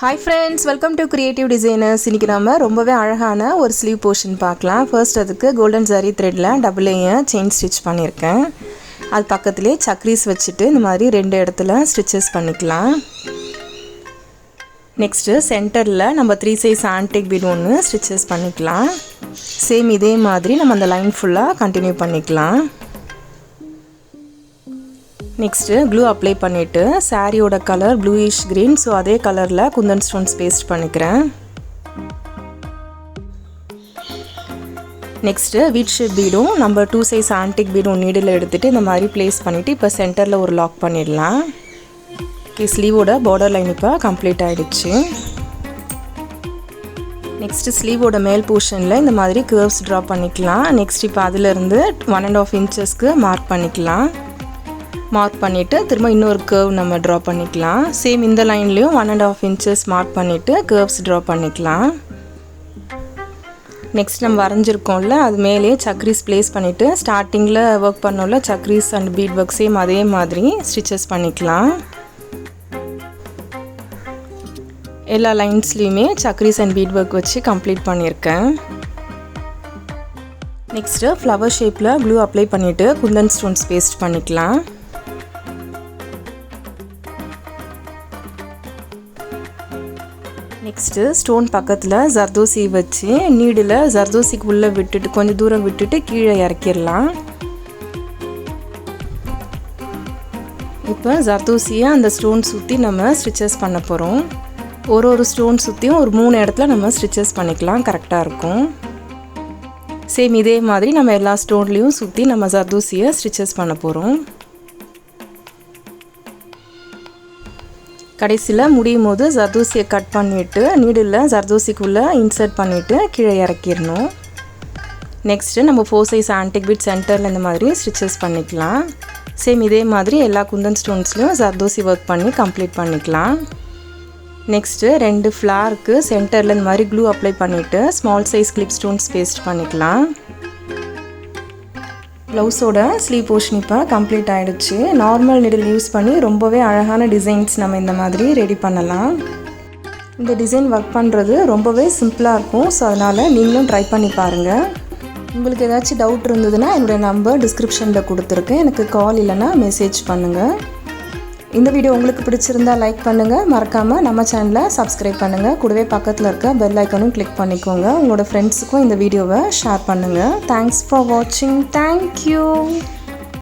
Hi friends, welcome to Creative Designers. இன்னைக்கு நாம ரொம்பவே அழகான ஒரு ஸ்லீவ் போர்ஷன் பார்க்கலாம். ஃபர்ஸ்ட் அதுக்கு கோல்டன் ஜரி த்ரெட்ல டபுள் லேயர் செயின் ஸ்டிட்ச் பண்ணியிருக்கேன். அது பக்கத்துலேயே சக்ரீஸ் வச்சுட்டு இந்த மாதிரி ரெண்டு இடத்துல ஸ்டிச்சஸ் பண்ணிக்கலாம். நெக்ஸ்ட்டு சென்டரில் நம்ம 3 சைஸ் ஆன்டிக் பீட் ஒன்று ஸ்டிச்சஸ் பண்ணிக்கலாம். சேம் இதே மாதிரி நம்ம அந்த லைன் ஃபுல்லாக கண்டினியூ பண்ணிக்கலாம். நெக்ஸ்ட்டு க்ளூ அப்ளை பண்ணிவிட்டு சாரியோட கலர் ப்ளூயிஷ் க்ரீன், ஸோ அதே கலரில் குந்தன் ஸ்டோன்ஸ் பேஸ்ட் பண்ணிக்கிறேன். நெக்ஸ்ட்டு வீட் ஷேப் பீடும் நம்ம 2 சைஸ் ஆன்டிக் பீடும் நீடில் எடுத்துகிட்டு இந்த மாதிரி ப்ளேஸ் பண்ணிவிட்டு இப்போ சென்டரில் ஒரு லாக் பண்ணிடலாம். ஓகே, ஸ்லீவோட பார்டர் லைன் இப்போ கம்ப்ளீட் ஆகிடுச்சு. நெக்ஸ்ட்டு ஸ்லீவோட மேல் போர்ஷனில் இந்த மாதிரி கர்வ்ஸ் ட்ரா பண்ணிக்கலாம். நெக்ஸ்ட் இப்போ அதிலேருந்து 1.5 இன்ச்சஸ்க்கு மார்க் பண்ணிக்கலாம். மார்க் பண்ணிவிட்டு திரும்ப இன்னொரு கர்வ் நம்ம ட்ரா பண்ணிக்கலாம். சேம் இந்த லைன்லேயும் 1.5 இன்ச்சஸ் மார்க் பண்ணிவிட்டு கர்வ்ஸ் ட்ரா பண்ணிக்கலாம். நெக்ஸ்ட் நம்ம வரைஞ்சிருக்கோம்ல, அது மேலேயே சக்ரீஸ் ப்ளேஸ் பண்ணிவிட்டு ஸ்டார்டிங்கில் ஒர்க் பண்ணோம்ல சக்ரீஸ் அண்ட் பீட் ஒர்க் சேம் அதே மாதிரி ஸ்டிச்சஸ் பண்ணிக்கலாம். எல்லா லைன்ஸ்லேயுமே சக்ரீஸ் அண்ட் பீட் ஒர்க் வச்சு கம்ப்ளீட் பண்ணியிருக்கேன். நெக்ஸ்ட்டு ஃப்ளவர் ஷேப்பில் க்ளூ அப்ளை பண்ணிவிட்டு குந்தன் ஸ்டோன்ஸ் பேஸ்ட் பண்ணிக்கலாம். நெக்ஸ்ட்டு ஸ்டோன் பக்கத்தில் ஜர்தோசி வச்சு நீடில் ஜர்தோசிக்கு உள்ளே விட்டுட்டு கொஞ்சம் தூரம் விட்டுட்டு கீழே இறக்கிடலாம். இப்போ ஜர்தோசியை அந்த ஸ்டோன் சுற்றி நம்ம ஸ்டிச்சஸ் பண்ண போகிறோம். ஒரு ஸ்டோன் சுற்றியும் ஒரு 3 இடத்துல நம்ம ஸ்டிச்சஸ் பண்ணிக்கலாம், கரெக்டாக இருக்கும். சேம் இதே மாதிரி நம்ம எல்லா ஸ்டோன்லேயும் சுற்றி நம்ம ஜர்தோசியை ஸ்டிச்சஸ் பண்ண போகிறோம். கடைசியில் முடியும் போது ஜர்தோசியை கட் பண்ணிவிட்டு நீடில் ஜர்தோசிக்குள்ளே இன்சர்ட் பண்ணிவிட்டு கீழே இறக்கிடணும். நெக்ஸ்ட்டு நம்ம 4 சைஸ் ஆன்டிக் பீட் சென்டரில் இந்த மாதிரி ஸ்டிச்சஸ் பண்ணிக்கலாம். சேம் இதே மாதிரி எல்லா குந்தன் ஸ்டோன்ஸ்லையும் ஜர்தோசி ஒர்க் பண்ணி கம்ப்ளீட் பண்ணிக்கலாம். நெக்ஸ்ட்டு 2 ஃப்ளாருக்கு சென்டரில் இந்த மாதிரி க்ளூ அப்ளை பண்ணிவிட்டு small size clip stones paste பண்ணிக்கலாம். ப்ளவுஸோட ஸ்லீவ் போர்ஷன் இப்போ கம்ப்ளீட் ஆகிடுச்சு. நார்மல் நீடில் யூஸ் பண்ணி ரொம்பவே அழகான டிசைன்ஸ் நம்ம இந்த மாதிரி ரெடி பண்ணலாம். இந்த டிசைன் ஒர்க் பண்ணுறது ரொம்பவே சிம்பிளாக இருக்கும். ஸோ அதனால் நீங்களும் ட்ரை பண்ணி பாருங்கள். உங்களுக்கு ஏதாச்சும் டவுட் இருந்ததுன்னா என்னுடைய நம்பர் டிஸ்கிரிப்ஷனில் கொடுத்துருக்கேன், எனக்கு கால் இல்லைன்னா மெசேஜ் பண்ணுங்கள். இந்த வீடியோ உங்களுக்கு பிடிச்சிருந்தா லைக் பண்ணுங்கள், மறக்காமல் நம்ம சேனலை சப்ஸ்கிரைப் பண்ணுங்கள். கூடவே பக்கத்தில் இருக்க பெல் ஐக்கானும் கிளிக் பண்ணிக்கோங்க. உங்களோட ஃப்ரெண்ட்ஸுக்கும் இந்த வீடியோவை ஷேர் பண்ணுங்கள். தேங்க்ஸ் ஃபார் வாட்சிங். தேங்க்யூ.